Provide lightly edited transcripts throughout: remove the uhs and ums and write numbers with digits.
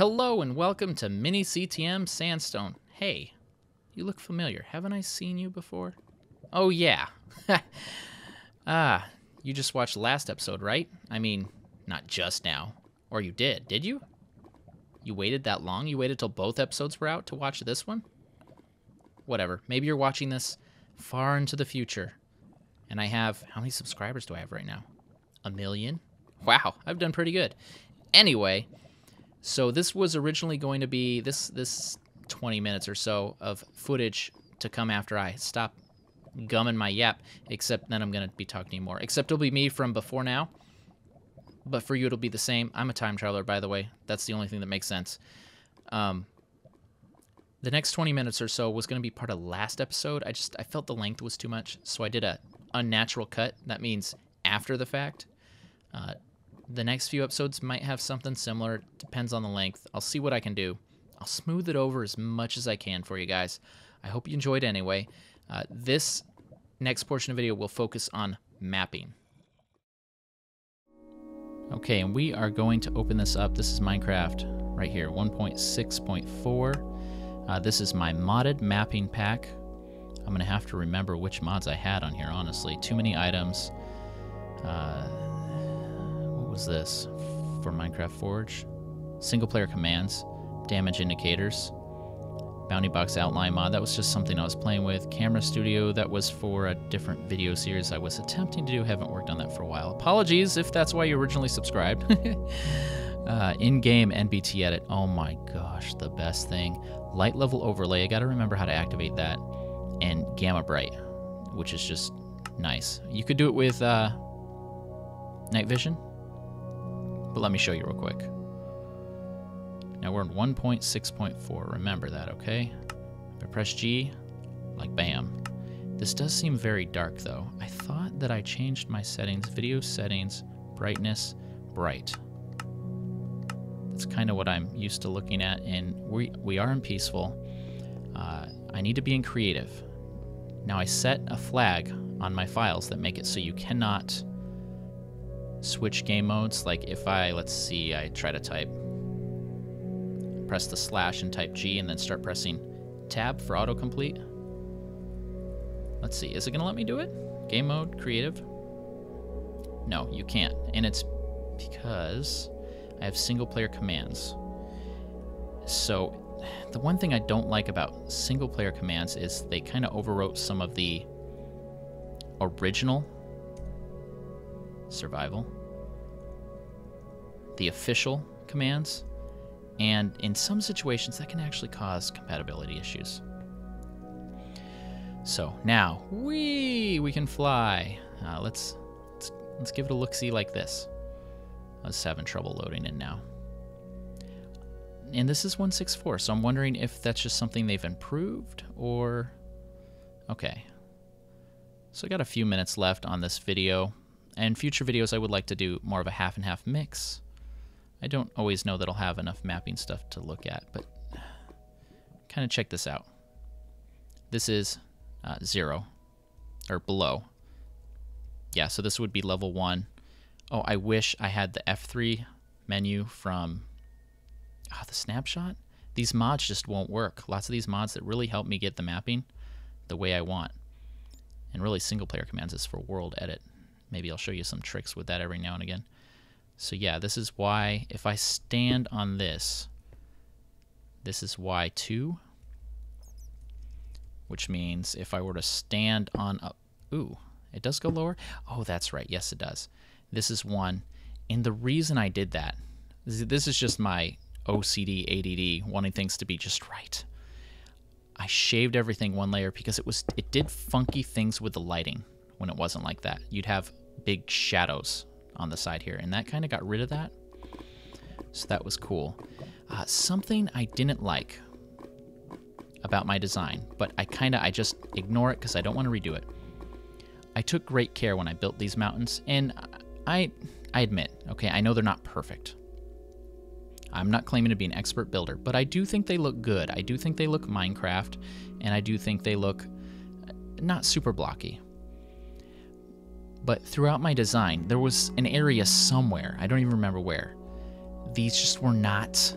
Hello and welcome to MiniCTM Sandstone. Hey, you look familiar. Haven't I seen you before? Oh yeah. You just watched the last episode, right? I mean, not just now. Or you did you? You waited that long? You waited till both episodes were out to watch this one? Whatever. Maybe you're watching this far into the future. And I have... How many subscribers do I have right now? 1 million? Wow, I've done pretty good. Anyway, so this was originally going to be this 20 minutes or so of footage to come after I stop gumming my yap, except then I'm going to be talking to you more. Except it'll be me from before now. But for you, it'll be the same. I'm a time traveler, by the way. That's the only thing that makes sense. The next 20 minutes or so was going to be part of last episode. I felt the length was too much, so I did a unnatural cut. That means after the fact. The next few episodes might have something similar. Depends on the length. I'll see what I can do. I'll smooth it over as much as I can for you guys. I hope you enjoyed anyway. This next portion of the video will focus on mapping. Okay, and we are going to open this up. This is Minecraft right here, 1.6.4. This is my modded mapping pack. I'm going to have to remember which mods I had on here, honestly. Too many items. What was this? For Minecraft Forge? Single player commands. Damage indicators. Bounty box outline mod. That was just something I was playing with. Camera studio. That was for a different video series I was attempting to do. Haven't worked on that for a while. Apologies if that's why you originally subscribed. In-game NBT edit. Oh my gosh, the best thing. Light level overlay. I gotta remember how to activate that. And gamma bright, which is just nice. You could do it with night vision, but let me show you real quick. Now we're in 1.6.4. Remember that, okay? If I press G, like bam. This does seem very dark though. I thought that I changed my settings, video settings, brightness, bright. That's kind of what I'm used to looking at, and we are in peaceful. I need to be in creative. Now I set a flag on my files that make it so you cannot switch game modes. Like if let's see, I try to type, press the slash and type G and then start pressing tab for autocomplete. Let's see, is it gonna let me do it? Game mode, creative? No, you can't. And it's because I have single player commands. So the one thing I don't like about single player commands is they kind of overwrote some of the original survival, the official commands, and in some situations that can actually cause compatibility issues. So now we can fly. Let's give it a look-see like this. I was having trouble loading in now. And this is 1.6.4, so I'm wondering if that's just something they've improved or... Okay. So I got a few minutes left on this video. And future videos I would like to do more of a half and half mix. I don't always know that I'll have enough mapping stuff to look at, but kind of check this out. This is 0, or below. Yeah, so this would be level 1. Oh, I wish I had the F3 menu from the snapshot. These mods just won't work. Lots of these mods that really help me get the mapping the way I want. And really single player commands is for world edit. Maybe I'll show you some tricks with that every now and again. So yeah, this is why if I stand on this is Y2, which means if I were to stand on up, ooh, it does go lower. Oh, that's right. Yes, it does. This is 1. And the reason I did that, this is just my OCD, ADD, wanting things to be just right. I shaved everything 1 layer because it did funky things with the lighting when it wasn't like that. You'd have big shadows on the side here, and that kind of got rid of that. So that was cool. Something I didn't like about my design, but I just ignore it because I don't want to redo it. I took great care when I built these mountains, and I admit, okay, I know they're not perfect. I'm not claiming to be an expert builder, but I do think they look good. I do think they look Minecraft, and I do think they look not super blocky. But throughout my design, there was an area somewhere, I don't even remember where, these just were not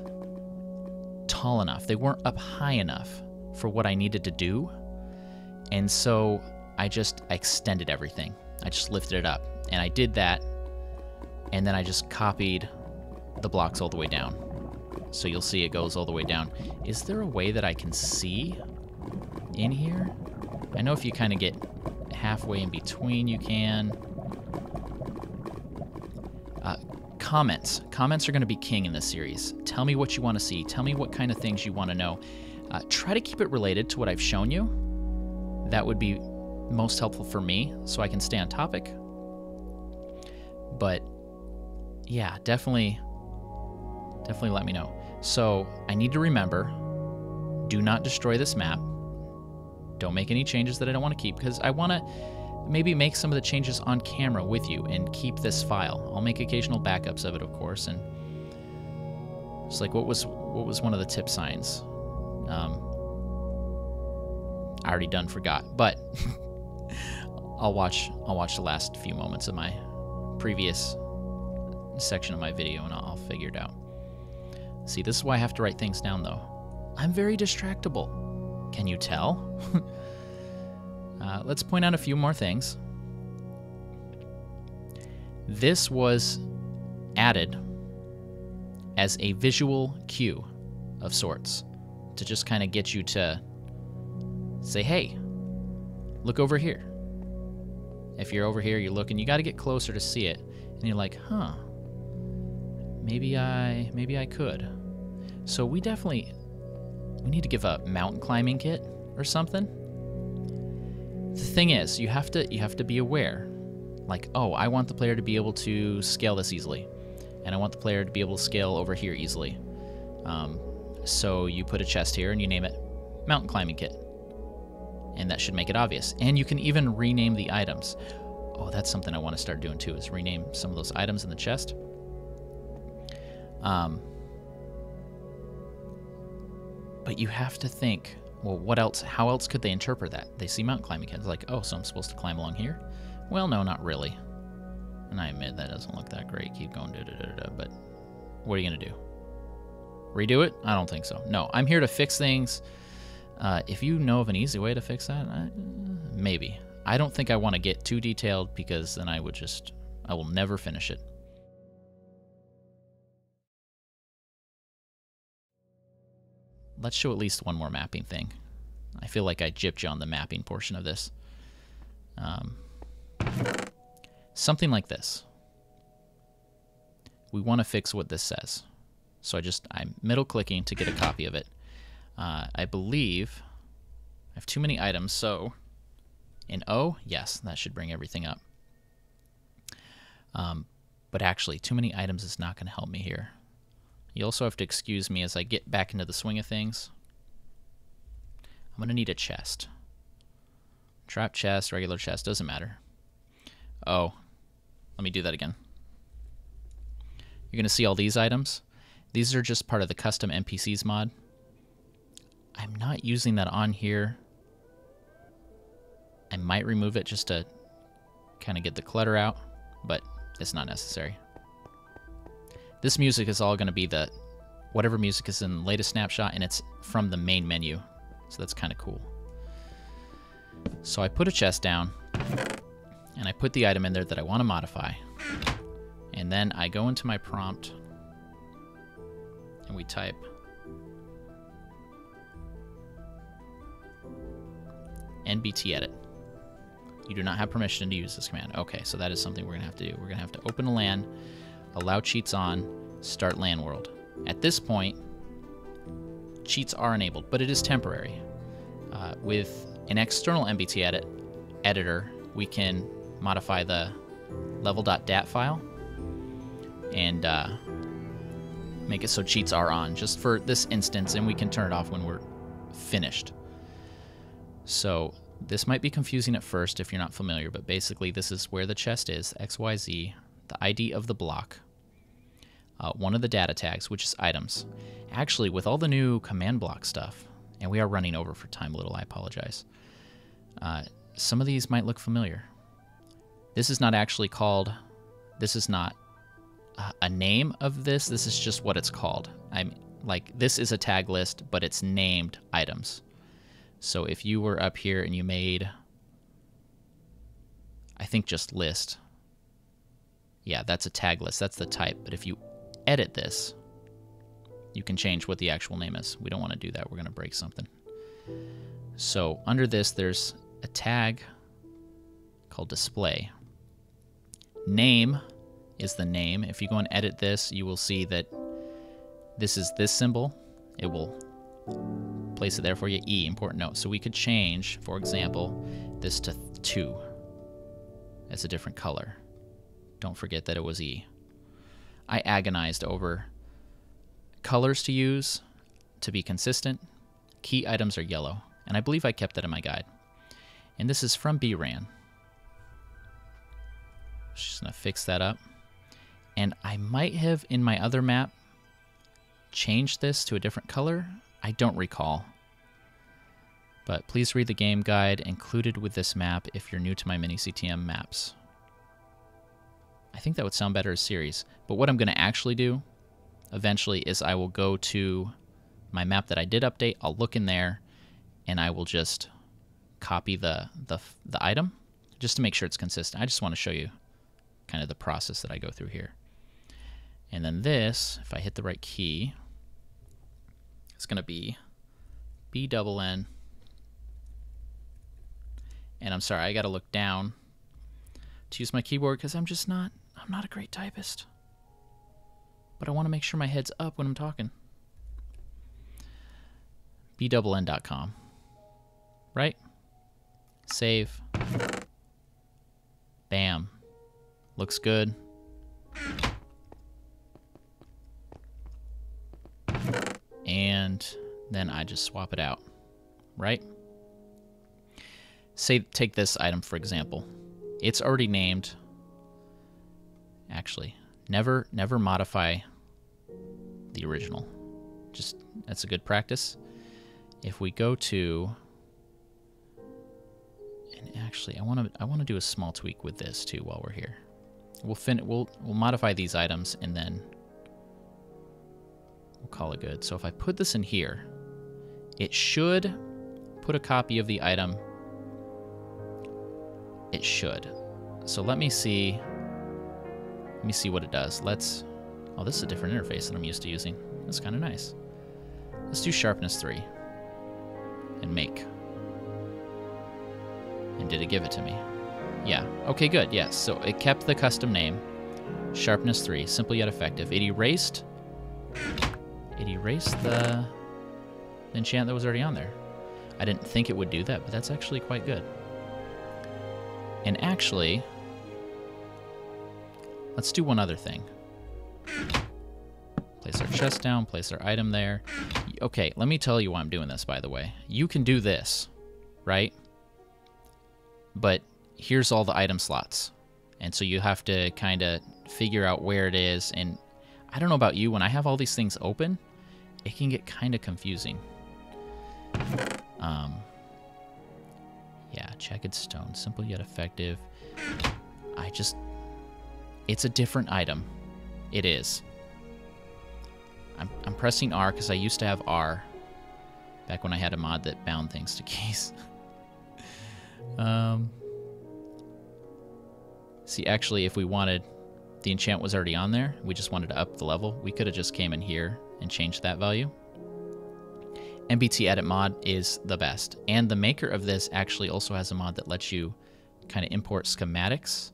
tall enough. They weren't up high enough for what I needed to do. And so I extended everything. I just lifted it up. And I did that. And then I just copied the blocks all the way down. So you'll see it goes all the way down. Is there a way that I can see in here? I know if you kind of get halfway in between, you can. Comments. Comments are going to be king in this series. Tell me what you want to see. Tell me what kind of things you want to know. Try to keep it related to what I've shown you. That would be most helpful for me so I can stay on topic. But yeah, definitely let me know. So I need to remember, do not destroy this map. Don't make any changes that I don't want to keep, because I want to maybe make some of the changes on camera with you and keep this file. I'll make occasional backups of it, of course. And it's like, what was one of the tip signs? I already forgot, but I'll watch the last few moments of my previous section of my video and I'll figure it out. See, this is why I have to write things down, though. I'm very distractible. Can you tell? Let's point out a few more things. This was added as a visual cue of sorts to just kind of get you to say, hey, look over here. If you're over here, you're looking, you got to get closer to see it. And you're like, huh, maybe I could. So we need to give a mountain climbing kit or something. The thing is, you have to be aware. Like, oh, I want the player to be able to scale this easily. And I want the player to be able to scale over here easily. So you put a chest here and you name it Mountain Climbing Kit. And that should make it obvious. And you can even rename the items. Oh, that's something I want to start doing too, is rename some of those items in the chest. But you have to think, well, what else? How else could they interpret that? They see mountain climbing kit. It's like, oh, so I'm supposed to climb along here? Well, no, not really. And I admit that doesn't look that great. Keep going, but what are you going to do? Redo it? I don't think so. No, I'm here to fix things. If you know of an easy way to fix that, maybe. I don't think I want to get too detailed because then I will never finish it. Let's show at least one more mapping thing. I feel like I gypped you on the mapping portion of this. Something like this. We want to fix what this says. So I'm middle clicking to get a copy of it. I believe I have too many items, so in O, yes, that should bring everything up. But actually, too many items is not going to help me here. You also have to excuse me as I get back into the swing of things. I'm going to need a chest. Trap chest, regular chest, doesn't matter. Oh, let me do that again. You're going to see all these items. These are just part of the custom NPCs mod. I'm not using that on here. I might remove it just to kind of get the clutter out, but it's not necessary. This music is all going to be whatever music is in the latest snapshot, and it's from the main menu. So that's kind of cool. So I put a chest down, and I put the item in there that I want to modify. And then I go into my prompt, and we type NBT edit. You do not have permission to use this command. Okay, so that is something we're going to have to do. We're going to have to open a LAN, allow cheats on, start LAN world. At this point, cheats are enabled, but it is temporary. With an external NBT editor, we can modify the level.dat file and make it so cheats are on just for this instance, and we can turn it off when we're finished. So this might be confusing at first if you're not familiar, but basically this is where the chest is, XYZ, the ID of the block, one of the data tags, which is items. Actually, with all the new command block stuff, and we are running over for time a little, I apologize, some of these might look familiar. This is not actually called, this is not a name of this is just what it's called. like this is a tag list, but it's named items. So if you were up here and you made, I think just list, yeah, that's a tag list, that's the type. But if you edit this, you can change what the actual name is. We don't want to do that, we're going to break something. So under this, there's a tag called display. Name is the name. If you go and edit this, you will see that this is this symbol. It will place it there for you. E, important note. So we could change, for example, this to 2 as a different color. Don't forget that it was E. I agonized over colors to use to be consistent. Key items are yellow, and I believe I kept that in my guide. And this is from bRanN. Just gonna fix that up. And I might have in my other map changed this to a different color. I don't recall. But please read the game guide included with this map if you're new to my MiniCTM maps. I think that would sound better as series. But what I'm going to actually do eventually is I will go to my map that I did update. I'll look in there and I will just copy the item just to make sure it's consistent. I just want to show you kind of the process that I go through here. And then this, if I hit the right key, it's going to be bRanN. And I'm sorry, I got to look down to use my keyboard because I'm not a great typist. But I want to make sure my head's up when I'm talking. bRanN.com. Right? Save. Bam. Looks good. And then I just swap it out, right? Say, take this item for example. It's already named. Actually, never modify the original. Just, that's a good practice. If we go to, and actually, I want to do a small tweak with this too while we're here. We'll modify these items and then we'll call it good. So if I put this in here, it should put a copy of the item. It should. So let me see what it does. Oh, this is a different interface that I'm used to using. That's kind of nice. Let's do sharpness 3 and make. And did it give it to me? Yeah. Okay, good. Yes. So it kept the custom name. Sharpness 3, simple yet effective. It erased the enchant that was already on there. I didn't think it would do that, but that's actually quite good. And actually, let's do one other thing. Place our chest down, place our item there. Okay, let me tell you why I'm doing this, by the way. You can do this, right? But here's all the item slots. And so you have to kind of figure out where it is. And I don't know about you, when I have all these things open, it can get kind of confusing. Yeah, jagged stone, simple yet effective. It's a different item. It is. I'm pressing R because I used to have R back when I had a mod that bound things to keys. See, actually, if we wanted, the enchant was already on there, we just wanted to up the level, we could have just came in here and changed that value. MBT edit mod is the best. And the maker of this actually also has a mod that lets you kind of import schematics,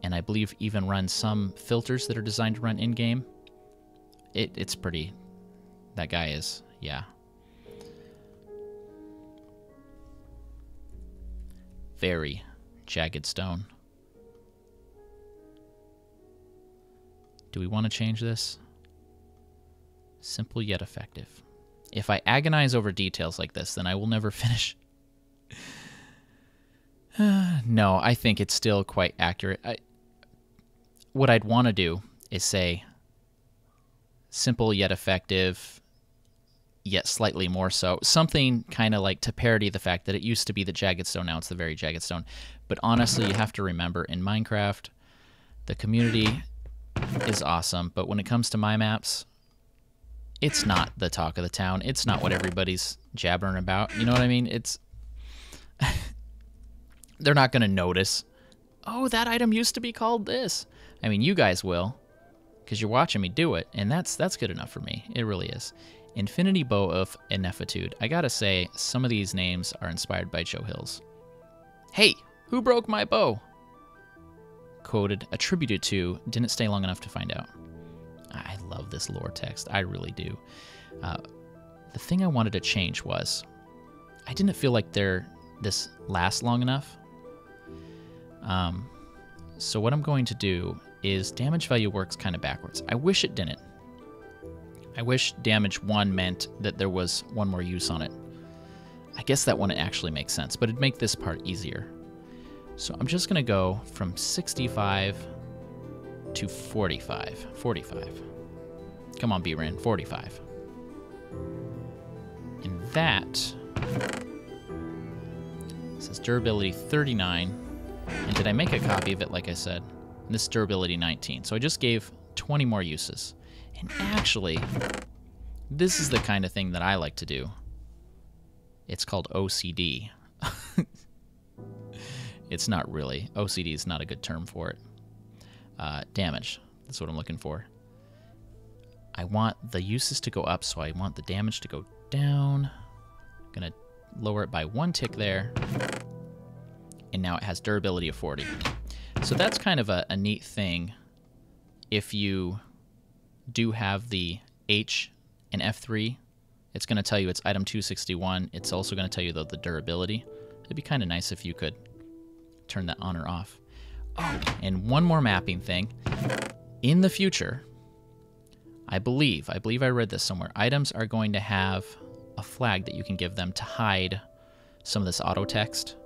and I believe even run some filters that are designed to run in-game. It's pretty, that guy is, yeah. Very jagged stone. Do we want to change this? Simple yet effective. If I agonize over details like this, then I will never finish. No, I think it's still quite accurate. What I'd want to do is say simple yet effective, yet slightly more so. Something kind of like to parody the fact that it used to be the jagged stone, now it's the very jagged stone. But honestly, you have to remember, in Minecraft, the community is awesome, but when it comes to my maps, it's not the talk of the town. It's not what everybody's jabbering about. You know what I mean? It's they're not going to notice. Oh, that item used to be called this. I mean, you guys will, because you're watching me do it, and that's good enough for me. It really is. Infinity Bow of Ineptitude. I gotta say, some of these names are inspired by Joe Hills. Hey, who broke my bow? Quoted, attributed to, didn't stay long enough to find out. I love this lore text. I really do. The thing I wanted to change was, I didn't feel like this lasts long enough. So what I'm going to do is damage value works kind of backwards. I wish it didn't. I wish damage 1 meant that there was 1 more use on it. I guess that wouldn't actually make sense, but it'd make this part easier. So I'm just going to go from 65 to 45. 45. Come on, bRanN, 45. And that says durability 39. And did I make a copy of it like I said? And this durability 19. So I just gave 20 more uses. And actually, this is the kind of thing that I like to do. It's called OCD. It's not really. OCD is not a good term for it. Damage. That's what I'm looking for. I want the uses to go up, so I want the damage to go down. I'm going to lower it by 1 tick there. And now it has durability of 40. So that's kind of a neat thing if you do have the H and F3. It's going to tell you it's item 261. It's also going to tell you, though, the durability. It'd be kind of nice if you could turn that on or off. Oh, and one more mapping thing. In the future, I believe I read this somewhere, items are going to have a flag that you can give them to hide some of this auto text.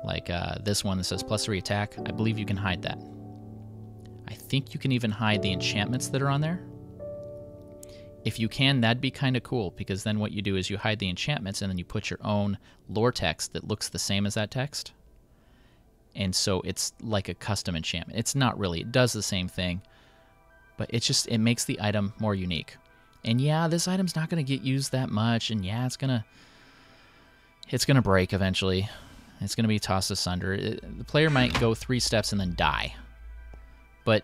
Like this one that says +3 attack. I believe you can hide that. I think you can even hide the enchantments that are on there. If you can, that'd be kind of cool, because then what you do is you hide the enchantments and then you put your own lore text that looks the same as that text. And so it's like a custom enchantment. It's not really. It does the same thing, but it makes the item more unique. And yeah, this item's not going to get used that much, and yeah, it's going to break eventually. It's going to be tossed asunder. The player might go 3 steps and then die. But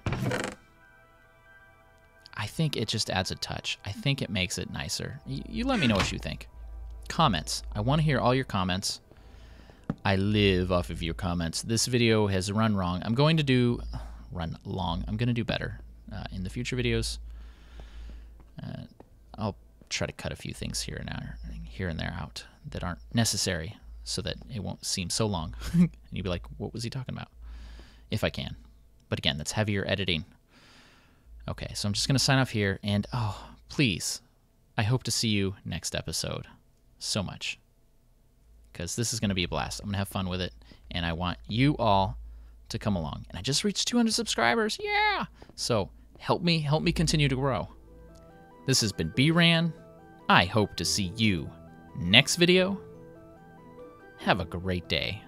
I think it just adds a touch. I think it makes it nicer. You let me know what you think. Comments. I want to hear all your comments. I live off of your comments. This video has run long. I'm going to do better in the future videos. I'll try to cut a few things here and there out that aren't necessary, so that it won't seem so long. And you'll be like, what was he talking about? If I can. But again, that's heavier editing. Okay, so I'm just going to sign off here. And, oh, please, I hope to see you next episode so much. Because this is going to be a blast. I'm going to have fun with it. And I want you all to come along. And I just reached 200 subscribers. Yeah! So help me continue to grow. This has been bRanN. I hope to see you next video. Have a great day.